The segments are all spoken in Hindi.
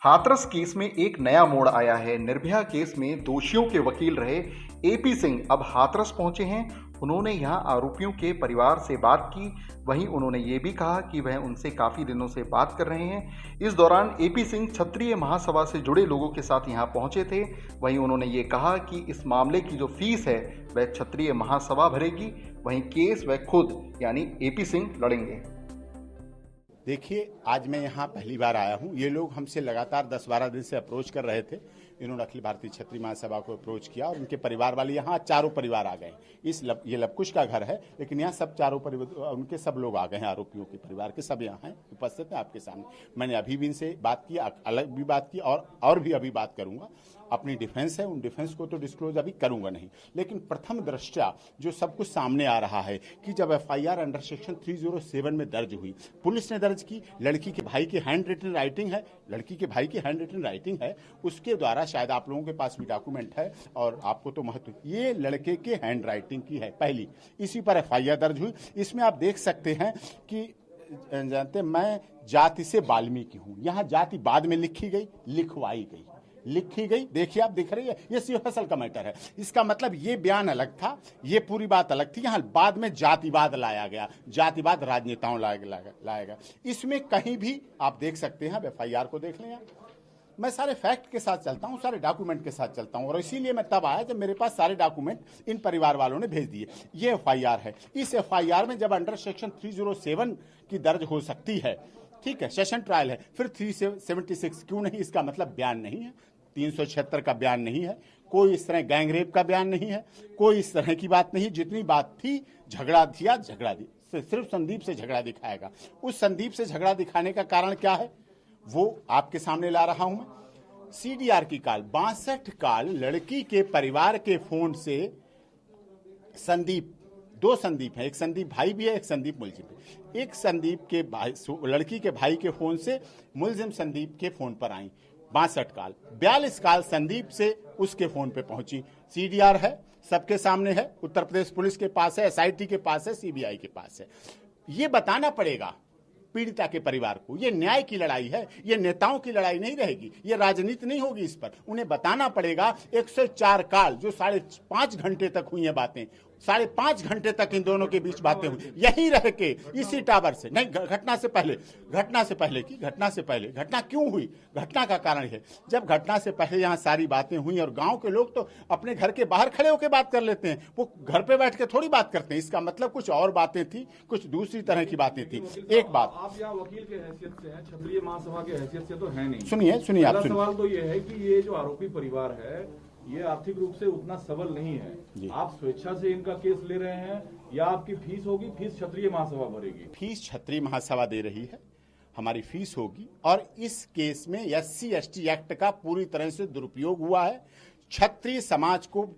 हाथरस केस में एक नया मोड़ आया है। निर्भया केस में दोषियों के वकील रहे एपी सिंह अब हाथरस पहुंचे हैं। उन्होंने यहां आरोपियों के परिवार से बात की। वहीं उन्होंने ये भी कहा कि वह उनसे काफी दिनों से बात कर रहे हैं। इस दौरान एपी सिंह क्षत्रिय महासभा से जुड़े लोगों के साथ यहां पहुंचे थे। वहीं उन्होंने ये कहा कि इस मामले की जो फीस है वह क्षत्रिय महासभा भरेगी। वहीं केस वह खुद यानी एपी सिंह लड़ेंगे। देखिए, आज मैं यहाँ पहली बार आया हूँ। ये लोग हमसे लगातार 10-12 दिन से अप्रोच कर रहे थे। इन्होंने अखिल भारतीय क्षत्रिय महासभा को अप्रोच किया और उनके परिवार वाले यहाँ चारों परिवार आ गए। ये लवकुश का घर है, लेकिन यहाँ सब चारों परिवार उनके सब लोग आ गए हैं। आरोपियों के परिवार के सब यहाँ हैं, उपस्थित हैं आपके सामने। मैंने अभी भी इनसे बात की, अलग भी बात की और भी अभी बात करूंगा। अपनी डिफेंस है, उन डिफेंस को तो डिस्क्लोज अभी करूंगा नहीं, लेकिन प्रथम दृष्टया जो सब कुछ सामने आ रहा है कि जब एफआईआर अंडर सेक्शन 307 में दर्ज हुई, पुलिस ने दर्ज की, लड़की के भाई की हैंड रिटन राइटिंग है, लड़की के भाई की हैंड रिटन राइटिंग है, उसके द्वारा शायद आप लोगों के पास भी डॉक्यूमेंट है और आपको तो महत्व, ये लड़के के हैंड राइटिंग की है पहली, इसी पर एफआईआर दर्ज हुई। इसमें आप देख सकते हैं कि जानते मैं जाति से वाल्मीकि हूं, यहाँ जाति बाद में लिखी गई, लिखी गई। देखिए, आप दिख रही है, ये सिर्फ फसल का मैटर है। इसका मतलब ये बयान अलग था, ये पूरी बात अलग थी। यहाँ बाद में जातिवाद लाया गया, जातिवाद राजनेताओं लाया गया। इसमें कहीं भी आप देख सकते हैं, एफआईआर को देख लें आप। मैं सारे फैक्ट के साथ चलता हूं, सारे डॉक्यूमेंट के साथ चलता हूं और इसीलिए मैं तब आया जब मेरे पास सारे डॉक्यूमेंट इन परिवार वालों ने भेज दिए। ये एफआईआर है। इस एफआईआर में जब अंडर सेक्शन 307 की दर्ज हो सकती है, ठीक है, सेशन ट्रायल है, फिर 376 क्यों नहीं? इसका मतलब बयान नहीं है, 376 का बयान नहीं है, कोई इस तरह गैंगरेप का बयान नहीं है, कोई इस तरह की बात नहीं। जितनी बात थी, झगड़ा दी, सिर्फ संदीप से झगड़ा दिखाएगा। उस संदीप से झगड़ा दिखाने का कारण क्या है वो आपके सामने ला रहा हूं मैं। सीडीआर की कॉल, 62 कॉल लड़की के परिवार के फोन से संदीप, दो संदीप हैं, एक संदीप भाई भी है, एक संदीप मुलजिम है। एक संदीप के भाई, लड़की के भाई के फोन से मुलजिम संदीप के फोन पर आई 62 कॉल, 42 कॉल संदीप से उसके फोन पे पहुंची। सीडीआर है, सबके सामने है, उत्तर प्रदेश पुलिस के पास है, एसआईटी के पास है, सीबीआई के पास है। ये बताना पड़ेगा पीड़िता के परिवार को। ये न्याय की लड़ाई है, ये नेताओं की लड़ाई नहीं रहेगी, ये राजनीति नहीं होगी। इस पर उन्हें बताना पड़ेगा। 104 कॉल जो 5.5 घंटे तक हुई हैं बातें, 5.5 घंटे तक इन दोनों के बीच बातें हुई, यहीं रह के इसी टावर से, नहीं घटना से पहले घटना क्यों हुई? घटना का कारण है, जब घटना से पहले यहाँ सारी बातें हुई और गांव के लोग तो अपने घर के बाहर खड़े होकर बात कर लेते हैं, वो घर पे बैठ के थोड़ी बात करते हैं। इसका मतलब कुछ और बातें थी, कुछ दूसरी तरह की बातें थी। एक बात, आप यहाँ वकील के हैसियत से हैं, क्षत्रिय महासभा के हैसियत से तो है नहीं। सुनिए आप सुनिए। सवाल तो ये है कि ये जो आरोपी परिवार है ये आर्थिक रूप से उतना सबल नहीं है। आप स्वेच्छा से इनका केस ले रहे हैं या आपकी फीस होगी, फीस क्षत्रिय महासभा भरेगी? फीस क्षत्रिय महासभा दे रही है, हमारी फीस होगी। और इस केस में SC/ST एक्ट का पूरी तरह से दुरुपयोग हुआ है। क्षत्रिय समाज को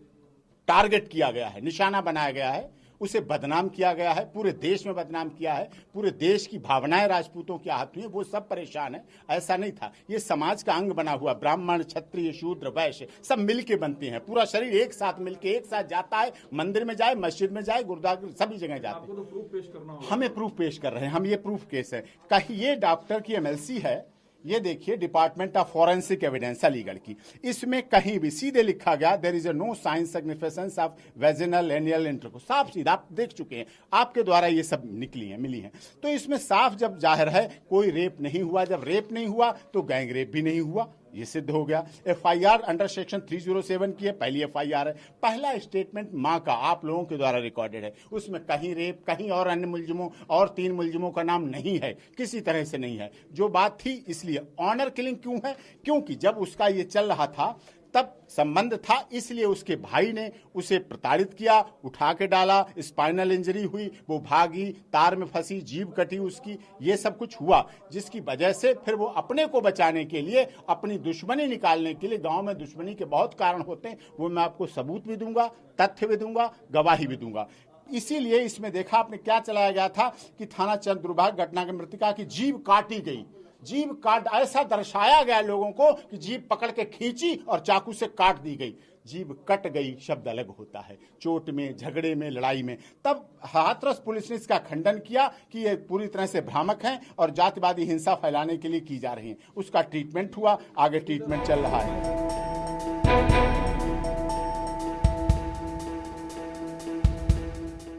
टारगेट किया गया है, निशाना बनाया गया है, उसे बदनाम किया गया है, पूरे देश में बदनाम किया है। पूरे देश की भावनाएं राजपूतों की आहत हुई है, वो सब परेशान है। ऐसा नहीं था, ये समाज का अंग बना हुआ, ब्राह्मण, क्षत्रिय, शूद्र, वैश्य सब मिलके बनते हैं। पूरा शरीर एक साथ मिलके एक साथ जाता है, मंदिर में जाए, मस्जिद में जाए, गुरुद्वारा, सभी जगह जाते हैं। आपको तो प्रूफ पेश करना होगा। हमें प्रूफ पेश कर रहे हैं हम, ये प्रूफ केस है। कहीं ये डॉक्टर की MLC है, ये देखिए, department of forensic evidence Aligarh की, इसमें कहीं भी सीधे लिखा गया there is no science significance of vaginal anal intercourse. साफ सीधा आप देख चुके हैं, आपके द्वारा ये सब मिली हैं। तो इसमें साफ जब जाहिर है कोई रेप नहीं हुआ। जब रेप नहीं हुआ तो गैंग रेप भी नहीं हुआ, ये सिद्ध हो गया। एफआईआर अंडर सेक्शन 307 की है, पहली एफआईआर है। पहला स्टेटमेंट मां का आप लोगों के द्वारा रिकॉर्डेड है, उसमें कहीं रेप, कहीं और अन्य मुलजिमों और 3 मुलजिमों का नाम नहीं है, किसी तरह से नहीं है। जो बात थी, इसलिए ऑनर किलिंग क्यों है? क्योंकि जब उसका ये चल रहा था तब संबंध था, इसलिए उसके भाई ने उसे प्रताड़ित किया, उठा के डाला, स्पाइनल इंजरी हुई, वो भागी, तार में फंसी, जीभ कटी उसकी, ये सब कुछ हुआ, जिसकी वजह से फिर वो अपने को बचाने के लिए, अपनी दुश्मनी निकालने के लिए, गांव में दुश्मनी के बहुत कारण होते हैं, वो मैं आपको सबूत भी दूंगा, तथ्य भी दूंगा, गवाही भी दूंगा। इसीलिए इसमें देखा आपने क्या चलाया गया था कि थाना चंद्रभाग घटना की मृतका की जीभ काटी गई, जीभ काट, ऐसा दर्शाया गया लोगों को कि जीभ पकड़ के खींची और चाकू से काट दी गई। जीभ कट गई शब्द अलग होता है, चोट में, झगड़े में, लड़ाई में। तब हाथरस पुलिस ने इसका खंडन किया कि ये पूरी तरह से भ्रामक हैं और जातिवादी हिंसा फैलाने के लिए की जा रही है। उसका ट्रीटमेंट हुआ, आगे ट्रीटमेंट चल रहा है।